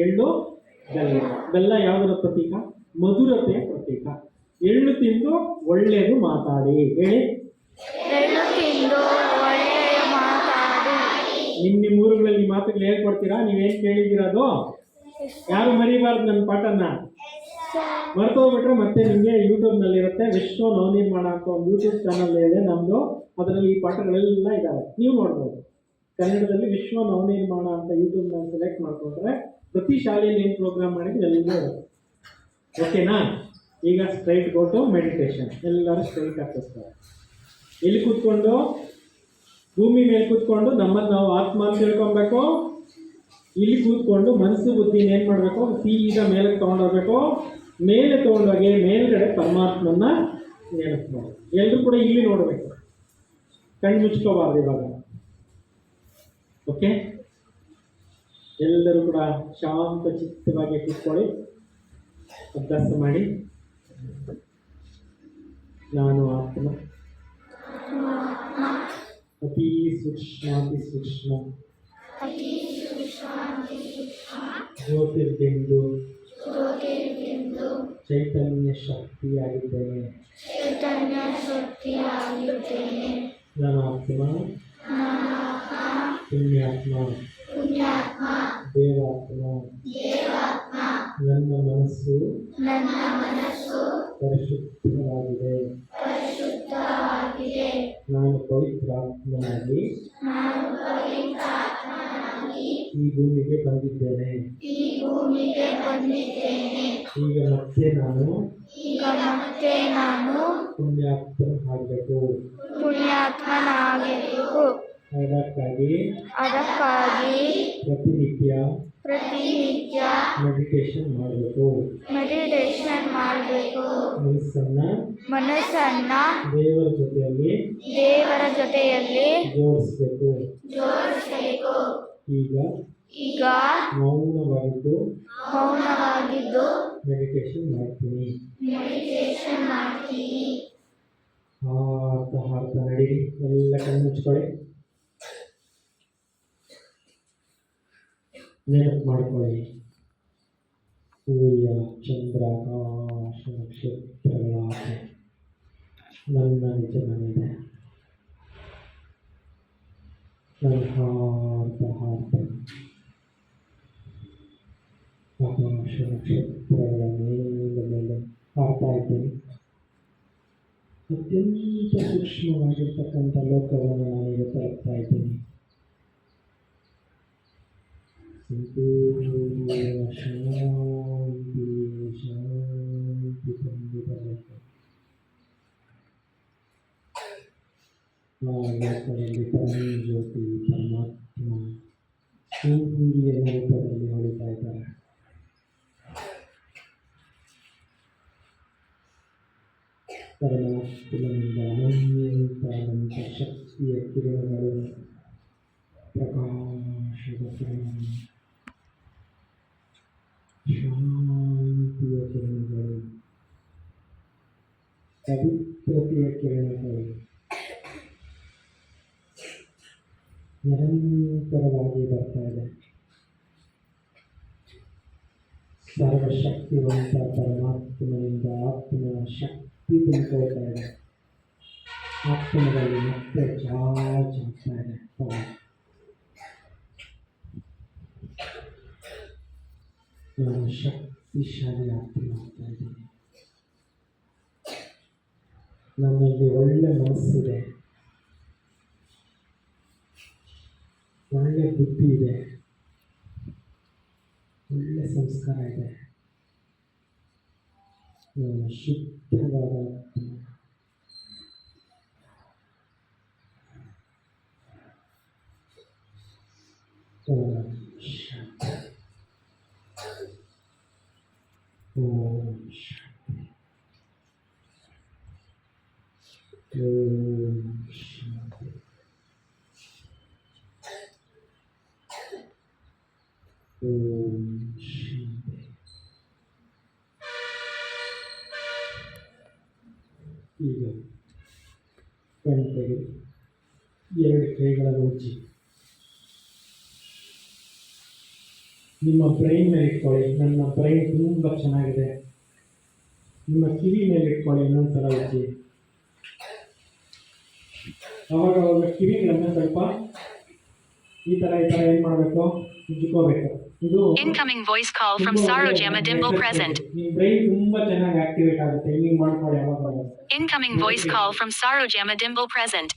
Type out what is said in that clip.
ಎಳ್ಳು ಬೆಲ್ಲ. ಬೆಲ್ಲ ಯಾವುದರ ಪ್ರತೀಕ? ಮಧುರತೆಯ ಪ್ರತೀಕ. ಎಳ್ಳು ತಿಂದು ಒಳ್ಳೆಯದು ಮಾತಾಡಿ. ಹೇಳಿ. ಎಳ್ಳು ತಿಂದು ಒಳ್ಳೆಯ ಮಾತಾಡಿ. ನಿಮ್ಮ ಊರುಗಳಲ್ಲಿ ಮಾತುಗಳು ಹೇಳ್ಕೊಡ್ತೀರಾ? ನೀವೇನು ಕೇಳಿದ್ದೀರದು ಯಾರು ಮರಿಬಾರ್ದು. ನನ್ನ ಪಾಠನ ಮರ್ತೋಗ್ಬಿಟ್ರೆ ಮತ್ತೆ ನಿಮಗೆ ಯೂಟ್ಯೂಬ್ನಲ್ಲಿರುತ್ತೆ. ವಿಶ್ವ ನವನಿರ್ಮಾಣ ಅಂತ ಒಂದು ಯೂಟ್ಯೂಬ್ ಚಾನಲ್ ಇದೆ ನಮ್ಮದು. ಅದರಲ್ಲಿ ಈ ಪಾಠಗಳೆಲ್ಲ ಇದ್ದಾವೆ, ನೀವು ನೋಡ್ಬೋದು. ಕನ್ನಡದಲ್ಲಿ ವಿಶ್ವ ನವನಿರ್ಮಾಣ ಅಂತ ಯೂಟ್ಯೂಬ್ನ ಸೆಲೆಕ್ಟ್ ಮಾಡಿಕೊಂಡ್ರೆ ಪ್ರತಿ ಶಾಲೆಯಲ್ಲಿ ಏನು ಪ್ರೋಗ್ರಾಮ್ ಮಾಡಿದ್ರೆ ಎಲ್ಲ ಇರುತ್ತೆ. ಓಕೆನಾ? ಈಗ ಸ್ಟ್ರೈಟ್ ಗೋ ಟು ಮೆಡಿಟೇಷನ್. ಎಲ್ಲರೂ ಸ್ಟ್ರೈಟ್ ಹಾಕಿಸ್ತಾರೆ. ಎಲ್ಲಿ ಕೂತ್ಕೊಂಡು? ಭೂಮಿ ಮೇಲೆ ಕೂತ್ಕೊಂಡು ನಮ್ಮನ್ನು ನಾವು ಆತ್ಮ ಅಂತ ತಿಳ್ಕೊಬೇಕು. ಇಲ್ಲಿ ಕೂತ್ಕೊಂಡು ಮನಸ್ಸು ಬುದ್ಧಿನ ಏನು ಮಾಡಬೇಕು? ಸೀದಾ ಮೇಲೆ ತೊಗೊಂಡೋಗ್ಬೇಕು. ಮೇಲೆ ತೊಗೊಂಡೋಗಿ ಮೇಲ್ಗಡೆ ಪರಮಾತ್ಮನ ನೆನೆಸ್ಬೋದು. ಎಲ್ಲರೂ ಕೂಡ ಇಲ್ಲಿ ನೋಡಬೇಕು, ಕಣ್ಣು ಮುಚ್ಕೋಬಾರ್ದು ಇವಾಗ. ಓಕೆ, ಎಲ್ಲರೂ ಕೂಡ ಶಾಂತ ಚಿತ್ತವಾಗಿ ಕೂತ್ಕೊಳ್ಳಿ, ಅಭ್ಯಾಸ ಮಾಡಿ. ನಾನು ಆತ್ಮ, ಅತಿ ಸೂಕ್ಷ್ಮ ಅತಿ ಸೂಕ್ಷ್ಮ ಜ್ಯೋತಿರ್ಬಿಂದು ಚೈತನ್ಯ ಶಕ್ತಿಯಾಗಿದ್ದೇನೆ. ನಾನು ಆತ್ಮ, ಪುಣ್ಯಾತ್ಮ, ದೇವಾತ್ಮ. ನನ್ನ ಮನಸ್ಸು ಪರಿಶುದ್ಧವಾಗಿದೆ. ನಾನು ಪವಿತ್ರಾತ್ಮನಾಗಿ ಈ ಭೂಮಿಗೆ ಬಂದಿದ್ದೇನೆ. ಈಗ ಮತ್ತೆ ನಾನು ಪುಣ್ಯಾತ್ಮನಾಗಬೇಕು. ಅದಕ್ಕಾಗಿ ಪ್ರತಿನಿತ್ಯ ಮೆಡಿಟೇಷನ್ ಮಾಡಬೇಕು. ಮನಸ್ಸನ್ನ ದೇವರ ಜೊತೆಯಲ್ಲಿ ಜೋಡಿಸಬೇಕು. ಈಗ ಮೌನವಾಗಿದ್ದು ಮೆಡಿಟೇಷನ್ ಮಾಡ್ತೀನಿ. ಹಾಡ್ತಾ ನಡೀರಿ. ಎಲ್ಲ ಕಣ್ಣು ಮುಚ್ಕೊಳ್ಳಿ, ನೆನಪು ಮಾಡ್ಕೊಳ್ಳಿ. ಸೂರ್ಯ, ಚಂದ್ರ, ಆಕಾಶ, ನಕ್ಷತ್ರಗಳ ನನ್ನ ನಿಜ ಮನೆಯಿದೆ. ನಾನು ಹಾಡ್ತಾ ಆಕಾಶ ನಕ್ಷತ್ರಗಳ ಮೇಲೆ ಹಾಡ್ತಾ ಇದ್ದೀನಿ. ಅತ್ಯಂತ ಸೂಕ್ಷ್ಮವಾಗಿರ್ತಕ್ಕಂಥ ಲೋಕವನ್ನು ನಾನೀಗ ತಲುಪ್ತಾ ಇದ್ದೀನಿ. ಸಂಪೂರ್ಣ ಶಾಂತಿ ತುಂಬಿರಬೇಕು. ಆ ಲೋಕದಲ್ಲಿ ಪರಮಜ್ಯೋತಿ ಪರಮಾತ್ಮ ಸೂರ್ಯನ ರೂಪದಲ್ಲಿ ಹೊಳಿತಾ ಇದ್ದಾರೆ. ಪರಮಾತ್ಮನಿಂದ ಅನಂತ ಶಕ್ತಿಯ ಕಿರಣಗಳು, ಪ್ರಕಾಶದ ಕಿರಣಗಳು, ಶಾಂತಿಯ ಕಿರಣಗಳು, ಪವಿತ್ರತೆಯ ಕಿರಣಗಳು ನಿರಂತರವಾಗಿ ಬರ್ತಾ ಇದೆ. ಸರ್ವಶಕ್ತಿವಂತ ಪರಮಾತ್ಮನಿಂದ ಆತ್ಮನ ಶಕ್ತಿ ತುಂಬಿಕೊಳ್ತಾ ಇದೆ. ಆತ್ಮದಲ್ಲಿ ಮತ್ತೆ ಚಾರ್ಜ್ ಆಗ್ತಾ ಇದೆ. ನಾನು ಶಕ್ತಿಶಾಲಿ ಆತ್ಮ ಆಗ್ತಾ ಇದ್ದೀನಿ. ನನ್ನಲ್ಲಿ ಒಳ್ಳೆ ಮನಸ್ಸಿದೆ, ಒಳ್ಳೆ ಬುದ್ಧಿ ಇದೆ, ಒಳ್ಳೆ ಸಂಸ್ಕಾರ ಇದೆ. ನಾನು ಶುದ್ಧವಾದ ಆತ್ಮ. ಓಂ ಶಾಂತಿ. ಓಂ ಶಾಂತಿ. ಓಂ ಶಾಂತಿ. ಓಂ ಶಾಂತಿ. ಈಗ ಕಣ್ಣಿಗೆ ಎರಡು ಕೈಗಳನ್ನು ಉಜ್ಜಿ ನಿಮ್ಮ ಬ್ರೈನ್ ಮೇಲೆ ಇಟ್ಕೊಳ್ಳಿ. ನನ್ನ ಬ್ರೈನ್ ತುಂಬ ಚೆನ್ನಾಗಿದೆ. ನಿಮ್ಮ ಕಿವಿ ಮೇಲೆ ಇಟ್ಕೊಳ್ಳಿ. ಇನ್ನೊಂದ್ಸಲ ಇಚ್ಚಿ. ಅವಾಗ ಕಿವಿಗಳನ್ನು ಸ್ವಲ್ಪ ಈ ಥರ ಏನು ಮಾಡಬೇಕು, ಉಜ್ಕೋಬೇಕು. ಇದು Incoming voice call from Sarojama Dimple present. ನಿಮ್ಮ ಬ್ರೈನ್ ತುಂಬ ಚೆನ್ನಾಗಿ ಆಕ್ಟಿವೇಟ್ ಆಗುತ್ತೆ. ಹಿಂಗೆ ಮಾಡ್ಕೊಳ್ಳಿ ಅವಾಗ. Incoming voice call from Sarojama Dimple present.